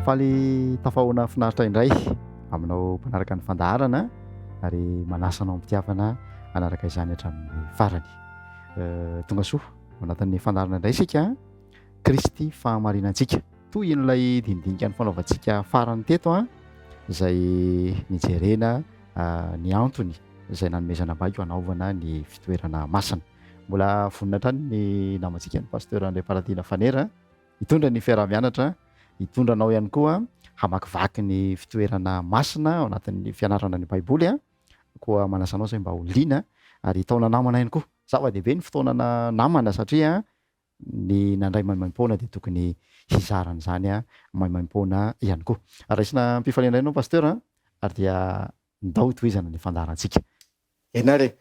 faly tafahoana finaritra indray aminao mpanaraka ny fandaharana ary manasanao ampitiavana anaraka izany hatramin'ny farany. Tonga soa anatin'ny fandaharana indray isika Kristy fahamarinantsika toy in'ilay dindinika ny fanaovantsika farany teto izay nijerena ny antony izay nanomezana baiko hanaovana ny fitoerana masina. Mbola vonina hatrany ny namantsika ny pasteur André Paratina Fanera hitondra ny fiarah-mianatra, hitondranao ihany koa hamakivaky ny fitoerana masina ao anatin'ny fianarana ny baiboly koa manasanao izay mba ho liana ary taona namana ihany koa. Zava-dehibe ny fotoanana namana satria ny nandray maimaim-poana dia tokony hizarana izany maimaim-poana ihany koa. Raisina mpifaliana ianao pasteur ary dia ndao tohizana ny fandaharantsika. Enare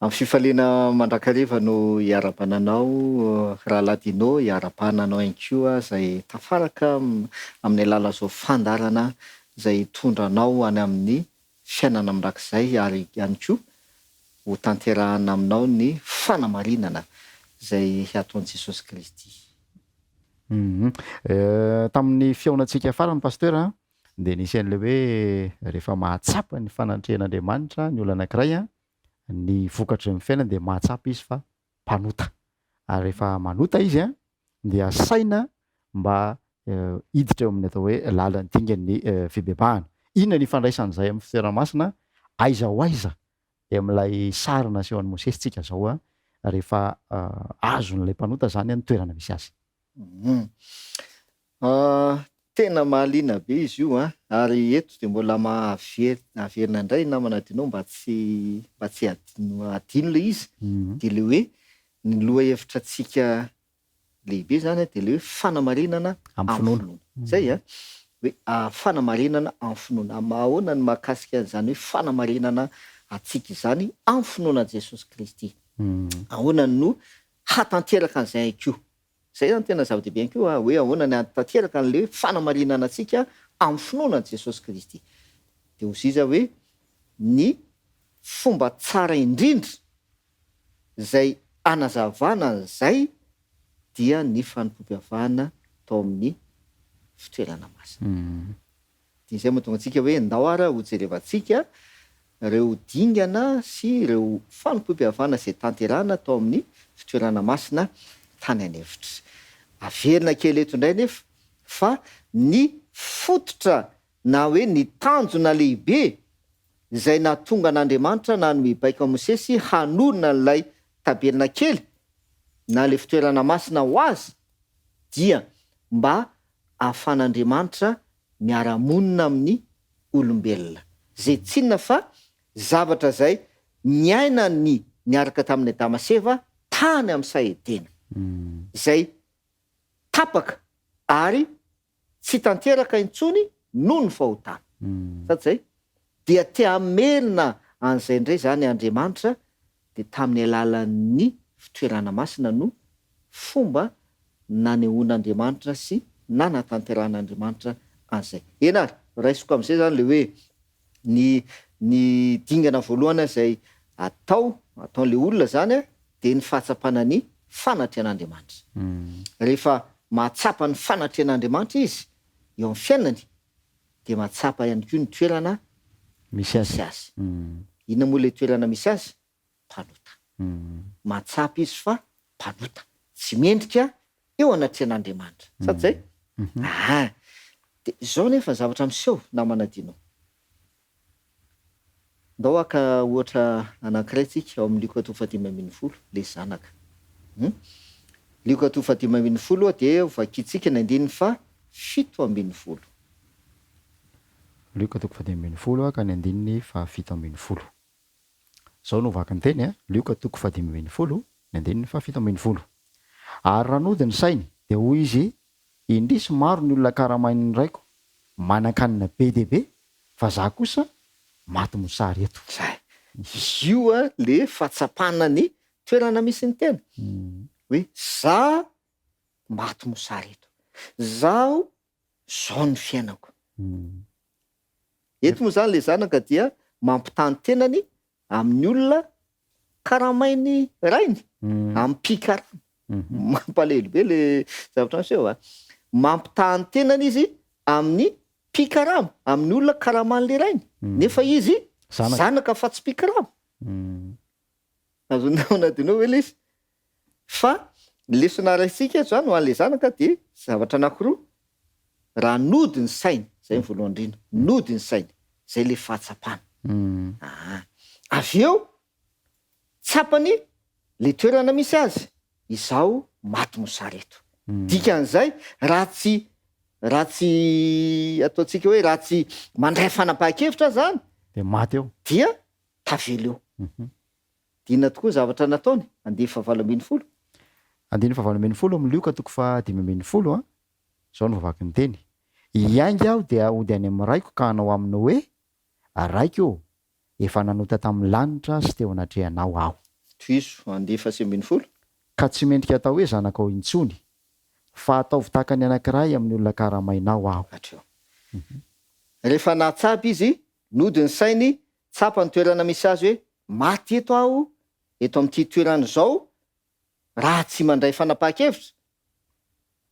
amin'ny fifaliana mandrakariva no hiara-pananao rahaladinao hiara-pananao ainkoa izay tafaraka amin'ny alala zao fandarana izay tondranao any amin'ny fiainana mirakizay ary ihany koa ho tanterahana aminao ny fanamarinana izay ataon'i Jesosy Kristy. Tamin'ny fiaonantsika farany pasteur dia nisy an'ilay hoe rehefa mahatsapa ny fanatrehan'Andriamanitra ny olona anankiray ny vokatra amin'ny fiainana dia mahatsapa izy fa mpanota. Ary rehefa manota izy dia saina mba hiditra eo amin'ny atao hoe lalany dingan'ny fibebahana. Inona ny ifandraisan'izay amin'ny fitoeran-masina? Aiza ho aiza amin'ilay sary nasehoan'i Mosesy tsika zao rehefa azon'ilay mpanota zany ny toerana misy azy. Tena mahaliana be izy io ary eto dia mbola averina indray namana dinao mba tsy adino le izy dia le hoe ny loha hevitra antsika lehibe zany dia le hoe fanamarinana amin'ny finoana. Zay hoe fanamarinana amin'ny finoana. Ahoana ny mahakasika an'izany hoe fanamarinana antsika izany amin'ny finoanan'i Jesosy Kristy? Ahoana no hatanteraka an'izay koa? Zay zany tena zava-dehibe ihany koa hoe ahoana ny hatanteraka an'le fanamarinana antsika amin'ny finoanan'i Jesosy Kristy? Dia hozy iza hoe ny fomba tsara indrindra izay anazavana an'izay dia ny fanompoam-pihavana tao amin'ny fitoerana masina. Dia izay mahatonga antsika hoe ndao ara ho jerevantsika ireo dingana sy ireo fanompoam-pihavana izay tanterahana tao amin'ny fitoerana masina tany an'efitra. Averina kely eto indray nefa fa ny fototra na hoe ny tanjona lehibe izay nahatonga an'Andriamanitra nanome baiko an'i Mosesy hanonona n'ilay tabelina kely na le fitoerana masina ho azy dia mba ahafahan'Andriamanitra miara-monina amin'ny olombelona. Zay tsinona fa zavatra izay niaina ny niaraka tamin'ny Adama sy Eva tany amin'ny Saedena. Izay tapaka ary tsy tanteraka intsony noho ny fahotana. Sady zay dia te hamerina an'izay indray zany Andriamanitra dia tamin'ny alalan'ny fitoerana masina no fomba nanehoan'Andriamanitra sy nanatanteran'Andriamanitra an'izay. Enary raisiko amin'izay zany le hoe ny dingana voalohany izay ataon'le olona zany dia ny fahatsapana ny fanatrehan'Andriamanitra. Rehefa mahatsapa ny fanatrehan'Andriamanitra izy eo amin'ny fiainany dia mahatsapa ihany koa ny toerana misy azy. Inona moa ilay toerana misy azy? Mpanota. Mahatsapa izy fa mpanota. Tsy mendrika eo anatrehan'Andriamanitra. Sady zay? Dia izao nefa zavatra miseho namana dinao. Ndao aka ohatra anankiray tsika ao amin'ny Luka 2:10 le zanaka. Luka 2:10 dia vakiantsika ny 7:10. Luka 2:10 ka ny 7:10. Zao no vaky ny teny Luka 2:10 ny 7:10. Ary raha nody ny sainy dia hoy izy indrisy maro ny olona karamain'ny raiko manan-kanina be dia be fa za kosa maty mosary eto. Io le fahatsapana ny toerana misy ny tena hoe za maty mosary eto, zaho zao ny fiainako. Eto moa zany le zanaka dia mampitany tenany amin'ny olona karamainy rainy, amin'ny mpikarama. Mampalahelo be le zavatra miseho mampitany tenany izy amin'ny pikarama, amin'ny olona karaman'le rainy, nefa izy zanaka fa tsy pikarama. Azonaonadinao hoe le izy fa lesona raisika eto zany ho an'le zanaka de zavatra anankiroa, raha nody ny sainy, zay ny voalohany indrindra, nody ny sainy, zay le fahatsapana. Avy eo tsapany le toerana misy azy, izao maty mosareto. Dikan'izay raha tsy ataontsika hoe raha tsy mandray fanapahan-kevitra zany de maty eo, dia tavela eo. Dina tokoa zavatra nataony. 2:8. 2:8 milioka toko fa 5:10 zao no vavaky ny teny. Iainga aho dia ody any amin'ny raiko ka hanao aminao hoe raiko efa nanota tamin'ny lanitra sy teo anatrehanao aho. Toiso 2:9. Ka tsy mendrika atao hoe zanakao intsony, fa ataovy tahaka ny anankiray amin'ny olona karamainao aho. Rehefa natsapa izy, nody ny sainy, tsapa ny toerana misy azy hoe maty eto aho, eto amin'ity toerana zao, raha tsy mandray fanapahan-kevitra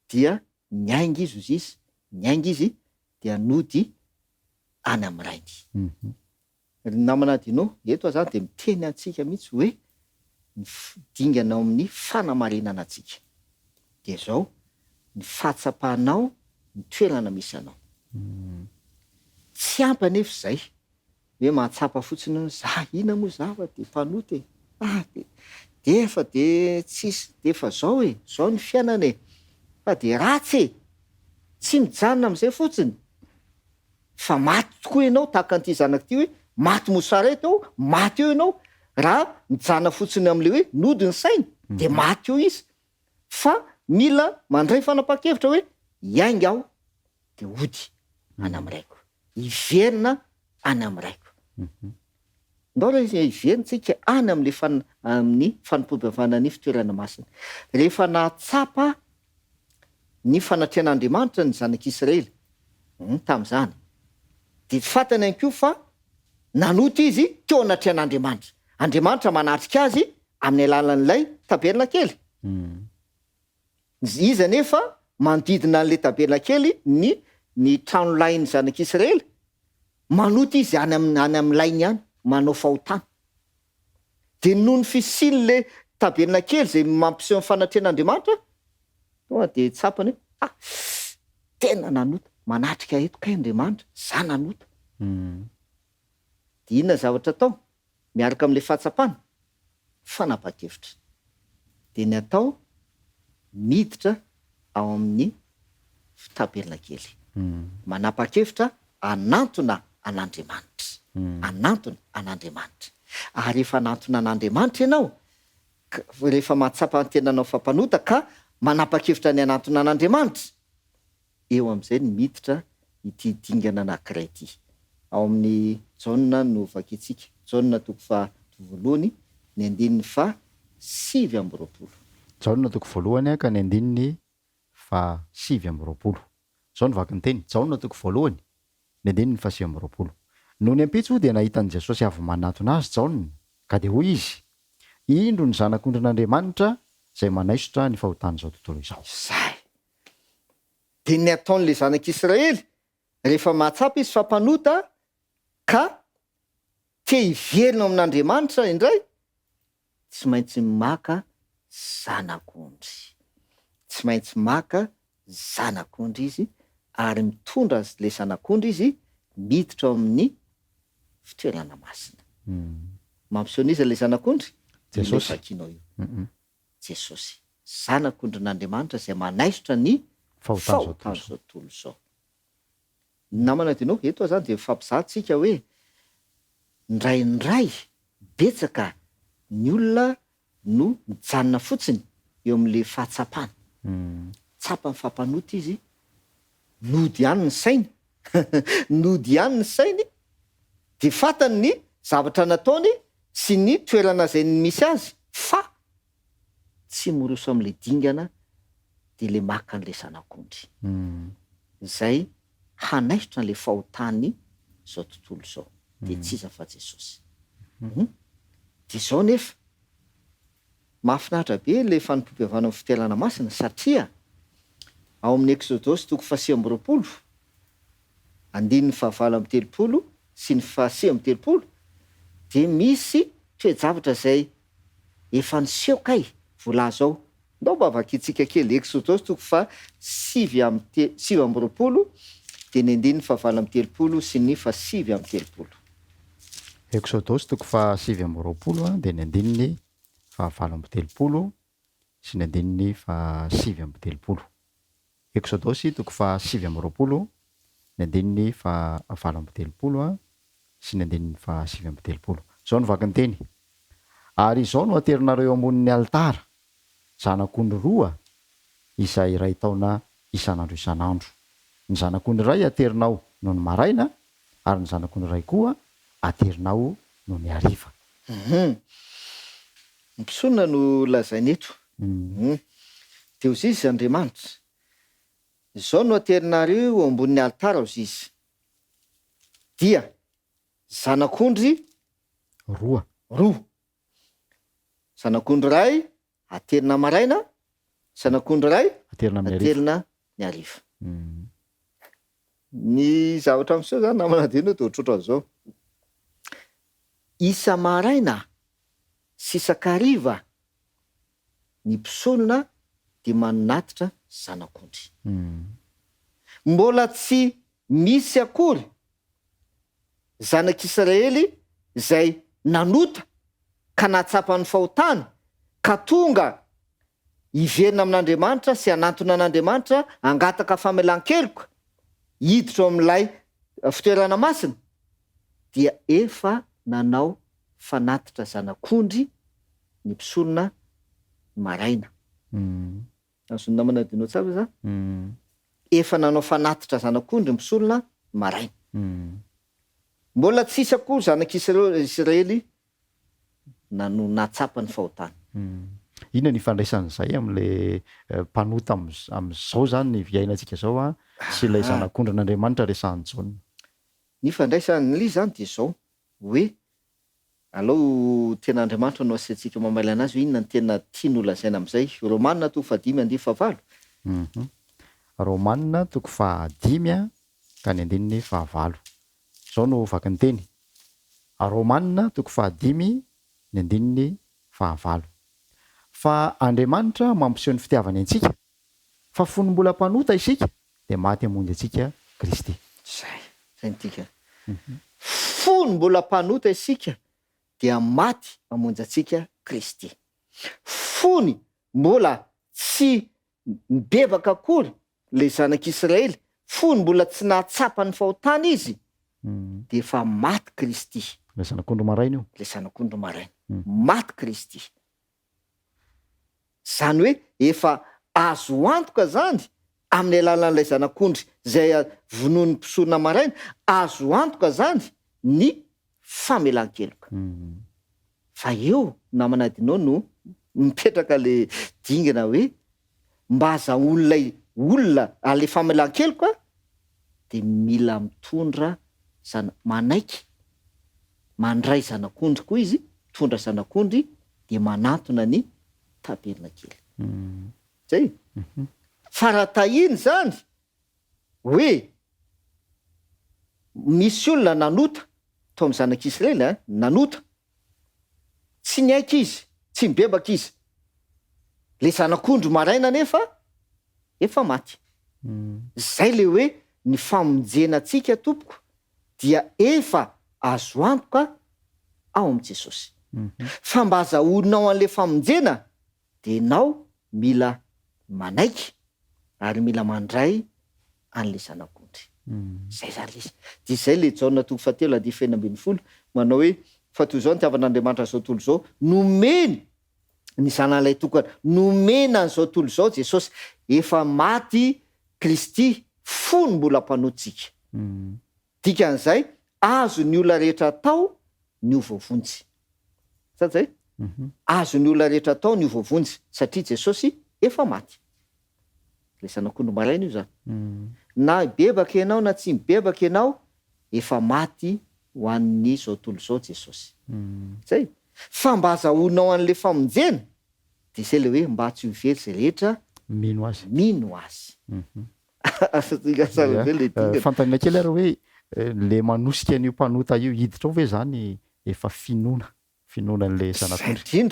dia miainga izy ozy izy, miainga izy dia nody any amin'ny rainy. Namana dinao eto zany de miteny antsika mihitsy hoe dingana amin'ny fanamarinana antsika de zao ny fahatsapahanao ny toerana misy anao. Tsy ampy anefa zay hoe mahatsapa fotsiny za ina moa zava de mpanoty de efa de tsisy de efa zao zao ny fiainana fa de ratsy tsy mijanona am'izay fotsiny fa maty tokoa ianao tahaka an'ity zanaka ty hoe maty mosareto eo, maty eo ianao raha mijana fotsiny am'le hoe nody ny sainy de maty eo izy, fa mila mandray fanapahan-kevitra hoe iainga aho de ody any am'raiko, iverina any am'raiko. Ndao raha izy iverintsika any am'le amin'ny fanompoam-pivavahana ny fitoerana masina. Rehefa natsapa ny fanatrehan'Andriamanitra ny zanak'Israely tam'izany de fantany ihany koa fa nanota izy teo anatrehan'Andriamanitra. Andriamanitra manatrika azy amin'ny alalan'ilay tabernakely. Izy anefa manodidina an'le tabernakely ny trano lain'ny zanak'Israely, manota izy any amin'ny lainy ihany, manao fahotana. De noho ny fisian'le tabernakely zay mampiseho ny fanatrehan'Andriamanitra, tonga de tsapany hoe tena nanota, manatrika eto kay Andriamanitra, za nanota. De inona zavatra atao miaraka am'le fahatsapana? Fanapahan-kevitra. De ny atao miditra ao amin'ny tabernakely. Manapa-kevitra anantona an'Andriamanitra. Anantona an'Andriamanitra. Ary rehefa anantona an'Andriamanitra ianao, rehefa mahatsapa ny tenanao fampanota ka manapa-kevitra ny anantona an'Andriamanitra, eo am'izay ny miditra ity dingana anankiray ity. Ao amin'ny Jaona no vakiantsika. Jaona 2:7 ny 7:20. Jaona 2:1 ka ny 7:20. Zao no vaky ny teny. Jaona 2:1 ny 7:20. Noho ny ampitso dia nahitan'i Jesosy avy manatona azy Jaona, ka de hoy izy, indro ny zanak'ondrin'Andriamanitra zay manaisotra ny fahotany zao tontolo izao. Zay. De ny ataon'le zanak'Israely rehefa mahatsapa izy fampanota ka te hiverina amin'Andriamanitra indray, tsy maintsy maka zanak'ondry. Tsy maintsy maka zanak'ondry izy ary mitondra le zanak'ondry izy miditra ao amin'ny fitoerana masina. Mampiseho izy le zanak'ondry? Jesosy. Vakianao io. Jesosy. Zanak'ondrin'Andriamanitra zay manaisotra ny fahotany zao tontolo zao. Namana dinao eto zany de fampizahantsika hoe ndraindray betsaka ny olona no mijanona fotsiny eo am'le fahatsapana. Tsapa ny fampanota izy, nody ihany ny sainy, nody ihany ny sainy, de fantany ny zavatra nataony sy ny toerana zay misy azy, fa tsy moroso am'le dingana de le maka an'le zanak'ondry. Zay hanaisotra an'le fahotany zao tontolo zao. De tsy iza fa Jesosy. De zao nefa mahafinaritra be le fanompoam-pivavahana amin'ny fitoerana masina satria ao amin'ny Exodosy 8:20 andiny ny fahavalo amby telopolo sy ny fahasy amby telopolo de misy toe-javatra zay efa niseho kay voalaza ao. Ndao mba vakitsika kely Exodus toko fa sivy amby roapolo de ny andiny ny fahavalo amby telopolo sy ny fahasivy amby telopolo. Exodus toko fa sivy amby roapolo de ny andininy fahavalo amby telopolo sy ny andininy fahasivy amby telopolo. Exodus toko fa sivy amby roapolo ny andininy fahavalo amby telopolo sy ny andininy fahasivy amby telopolo. Zao no vaky ny teny. Ary izao no aterinareo ambonin'ny altara zanak'ondry roa izay iray taona isan'andro isan'andro. Ny zanak'ondry iray aterinao no ny maraina ary ny zanak'ondry iray koa aterinao no ny hariva. Mpisonina no lazainy eto. Teo zizy Andriamanitra. Izao no aterinareo ambonin'ny altara o zizy. Dia zanak'ondry Roa. Zanak'ondry ray aterina maraina, zanak'ondry ray Aterina amin'ny hariva. aterina ny hariva. Ny zavatra amin'izao zany namana de no de ohatrotra zao. Isa maraina sy isakariva ny mpisonina de manatitra zanak'ondry. Mbola tsy misy akory zanak'Israely zay nanota ka natsapa ny fahotany ka tonga hiverina amin'Andriamanitra sy anatona an'Andriamanitra angataka famelan-keloka hiditra ao amin'ilay fitoerana masina dia efa nanao fanatitra zanak'ondry ny mpisonina maraina. Azony namana dinao tsara za? Efa nanao fanatitra zanak'ondry ny mpisonina maraina. Mbola tsisy akory zanak'Israely natsapa ny fahotany. Inona ny ifandraisan'izay am'le mpanota am'izao zany ny fiainantsika zao sy ilay zanak'ondry n'Andriamanitra resahan'ny Jaona? Ny ifandraisan'ly zany de zao hoe alao tena Andriamanitra no asiantsika mamaily anazy hoe inona ny tena tiany olazaina am'izay. Romanina toko fahadimy andiny fahavalo. Romanina toko fahadimy ka ny andininy fahavalo. Zao no vaky ny teny. Romanina toko fahadimy ny andininy fahavalo. Fa Andriamanitra mampiseho ny fitiavany antsika fa fony mbola mpanota isika de maty hamonjy antsika Kristy. Zay nytika. Fony mbola mpanota isika dia maty hamonjy antsika Kristy. Fony mbola tsy mibebaka akory le zanak'Israely, fony mbola tsy nahatsapa ny fahotany izy de efa maty Kristy. Le zanak'ondry maraina io. Le zanak'ondry maraina. Maty Kristy. Zany hoe efa azo antoka zany amin'ny alalan'ilay zanak'ondry zay vonoan'ny mpisonina maraina, azo antoka zany ny famelan-keloka. Fa eo namana dinao no mipetraka le dingana hoe mba azahoan'ilay olona ale famelan-keloka de mila mitondra manaiky mandray zanak'ondry koa izy, mitondra zanak'ondry de manatona ny tabernankely. Zay. Fa raha tahiny zany hoe misy olona nanota tao amin'ny zanak'Israely nanota, tsy niaiky izy, tsy mibebaka izy, le zanak'ondry maraina nefa efa maty. Zay le hoe ny famonjenantsika tompoko dia efa azo antoka ao amin'i Jesosy. Fa mba azahoanao an'le famonjena de nao mila manaiky ary mila mandray an'le zanak'ondry. Zay zany izy. De zay le Jaona toko fahatelo andiny fenina ambin'ny folo manao hoe fa toy izao ny tiavan'Andriamanitra zao tontolo zao, nomeny ny zanan'ilay tokana, nomena an'izao tontolo izao Jesosy, efa maty Kristy, fony mbola mpanotsika. Dikan'izay azo ny olona rehetra atao ny ovavonjy. Sa zay? Azo ny olona rehetra atao ny ovavonjy satria Jesosy efa maty. Le zanak'ondry maraina io zany. Na bebaka ianao na tsy mibebaka ianao, efa maty ho an'ny zao tontolo zao Jesosy. Zay. Fa mba azahoanao an'le famonjena de zay le hoe mba tsy ho very zay rehetra mino azy. Mino azy. Fantanina kely ary hoe le manosika an'io mpanota io hiditra ao ve zany efa finoana n'le zanak'ondry.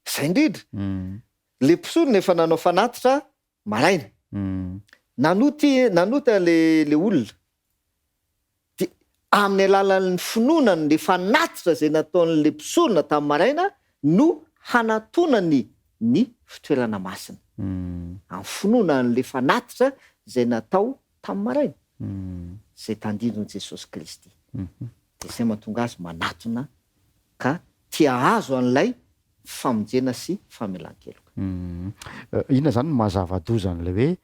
Zay indrindra le mpisorona efa nanao fanatitra maraina nanota le olona de amin'ny alalan'ny finoana le fanatitra zay nataon'le mpisorona tamin'ny maraina no hanatonany ny fitoerana masina amin'ny finoana n'le fanatitra zay natao tamin'ny maraina zay tandindron' Jesosy Kristy de zay mahatonga azy manatona ka tia azo an'lay famonjena sy famelan-keloka. Inona zany mazava-dozan'le hoe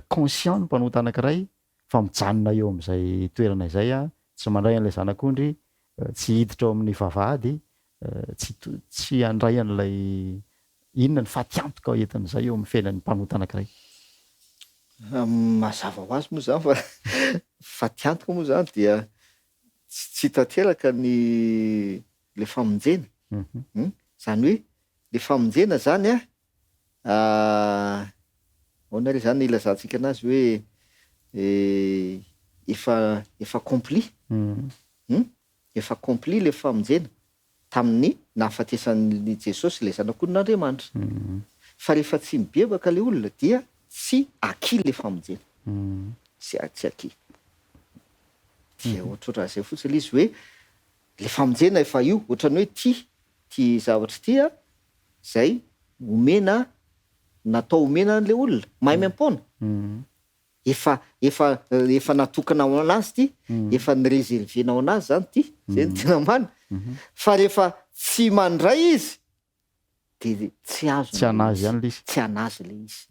conscient ny mpanota anankiray fa mijanona eo amin'izay toerana izay tsy mandray an'lay zanak'ondry, tsy hiditra ao amin'ny vavahady, tsy handray an'lay inona ny fatiantoka entin'izay eo amin'ny fiainan'ny mpanota anankiray. Mazava ho azy moa zany fa fatiantoka moa zany dia tsy tanteraka le famonjena. Zany hoe le famonjena zany ahoana re zany ilazantsika anazy hoe efa accompli efa accompli le famonjena tamin'ny nahafatesan'ny Jesosy le zanak'ondrin'Andriamanitra. Fa rehefa tsy mibebaka le olona dia tsy aki le famonjena, tsy aki dia ohatrohatr'izay fotsiny izy hoe le famonjena efa io ohatrany hoe ty zavatra ty zay natao omena an'le olona mahay miampona efa natokana ao anazy ty efa nireservenao anazy zany ty zay ny tena many fa rehefa tsy mandray izy de tsy anazy zany le izy, tsy anazy le izy.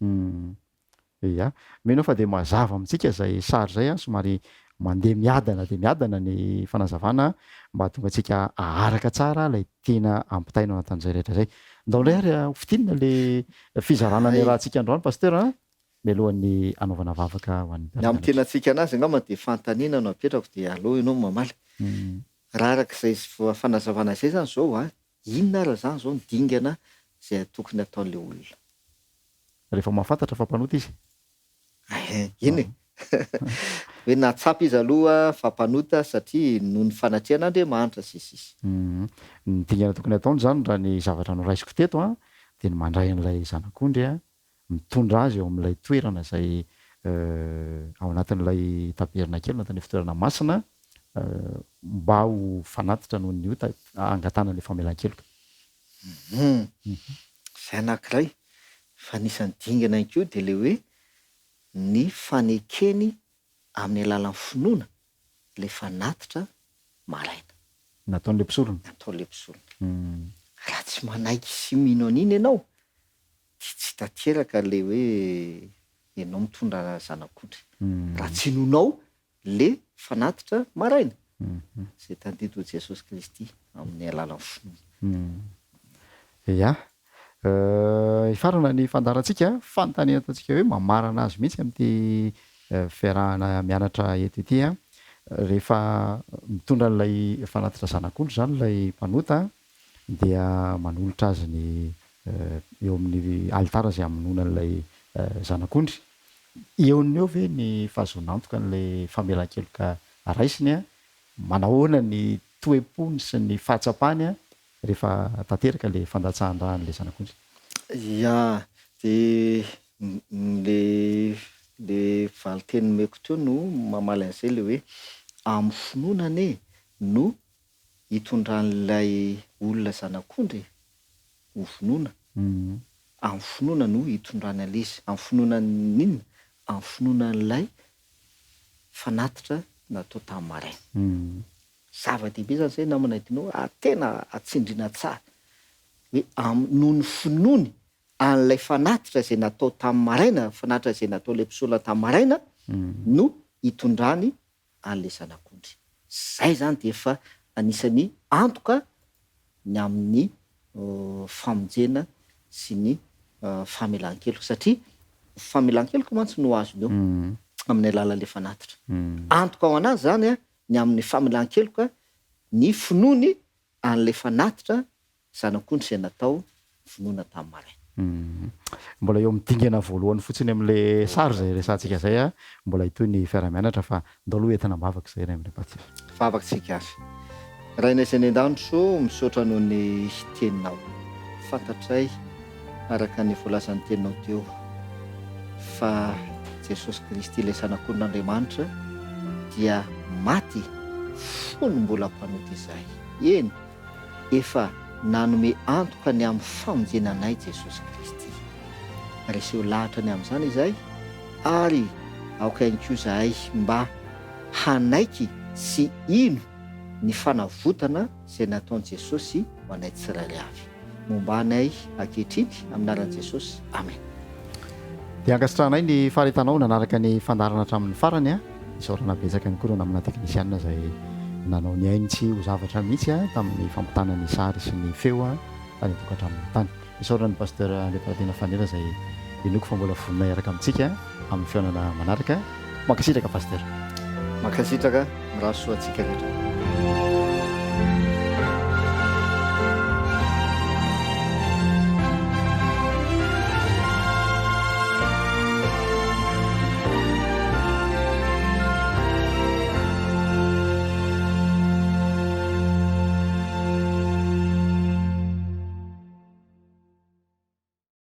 Ia, mino fa de mazava amintsika zay sary zay somary mandeha miadana ny fanazavana mba hatonga antsika aharaka tsara lay tena ampitaina ao anatin'izay rehetra zay. Ndao indray ary ho fitinina le fizarana ny rahantsika androany pasteur mialohan'ny anaovana vavaka ho an'ny amin'ny tena antsika anazy angamba de fantaniana no apetrako de aleo ianao mamaly raha arak'izay fanazavana zay zany zao inona raha zany zao ny dingana zay tokony ataon'le olona rehefa mahafantatra fa mpanota izy. Iny hoe natsapy izy aloha fampanota satria noho ny fanatrehan'Andriamanitra sisisy. Ny dingana tokony ataony zany raha ny zavatra noraisiko teto de ny mandray an'ilay zanak'ondry mitondra azy eo amin'ilay toerana zay ao anatin'ilay taberna kely anatin'ilay fitoerana masina mba ho fanatitra noho ny angatana le famelan-keloka. Zay anankiray fa nisan'ny dingana ihany de le hoe ny fanekeny amin'ny alalan'ny finoana le fanatitra maraina nataon'le mpisorona. Raha tsy manaiky sy mino an'iny ianao tsy tanteraka le hoe ianao mitondra zanak'ondry raha tsy nonao le fanatitra maraina zay tandidro Jesosy Kristy amin'ny alalan'ny finoana. Ia, ifarana ny fandarantsika fanontaniana ataontsika hoe mamarana azy mihitsy amin'ity fiarahana mianatra eto ity rehefa mitondra n'ilay fanatitra zanak'ondry zany ilay mpanota dia manolotra azy ny eo amin'ny alitara zay amonoana n'ilay zanak'ondry. Eony eo ve ny fahazonantoka n'lay famelan-keloka raisiny manahoana ny toepony sy ny fahatsapany rehefa tanteraka le fandatsahan-drahan'le zanak'ondry. Ya de le valiteny meko teo no mamaly an'izay le hoe amin'ny finoana no hitondran'ilay olona zanak'ondry ho finoana amin'ny finoana no hitondrany an'izy amin'ny finoana n'inona amin'ny finoanan'ilay fanatitra natao tamin'ny maraina. Zava-dehibe zany zay namana dinao tena atsindriana tsara hoe noho ny finoany an'ilay fanatitra zay natao tamin'ny maraina fanatitra zay natao ilay mpisorona tamin'ny maraina no hitondrany an'ilay zanak'ondry. Zay zany de efa anisan'ny antoka ny amin'ny famonjena sy ny famelan-keloka satria famelan-keloka mantsy no azony eo amin'ny alalan'le fanatitra. Antoka ao anazy zany ny amin'ny famelan-keloka ny finoany an'ilay fanatitra zanak'ondry zay natao finoana tamin'ny maraina. Mbola eo midingana voalohany fotsiny amin'le sary zay resantsika zay a mbola hitoy ny fiara-mianatra fa ndao aloha entina mavaka zay ray amin'le patsy Vavatsika azy raha inaizany an-danitro misaotra noho ny teninao fantatray araka ny voalazan'ny teninao teo fa Jesosy Kristy ilay zanak'olon'Andriamanitra dia maty fony mbola mpanoty izay eny efa nanome antoka ny amin'ny famonjenanay Jesosy Kristy reseho lahatra ny amin'izany izay ary aoka ihany koa izahay mba hanaiky sy ino ny fanavotana izay nataon'i Jesosy ho anay tsirairay avy momba anay ankehitriny amin'ny anaran'i Jesosy amen. Dia ankasitrahanay ny faharitanao nanaraka ny fandarana hatramin'ny farany a isaorana betsaka ny koa ireo namana teknisianina izay nanao ny ainitsy ho zavatra mihitsy a tamin'ny fampitana ny sary sy ny feo a tany atoka hatramin'ny tany isaorana ny pasteur Leopoldina Fanera izay inoko fa mbola voninay araka amintsika amin'ny fiaonana manaraka mankasitraka pasteur mankasitraka miraso antsika rehetra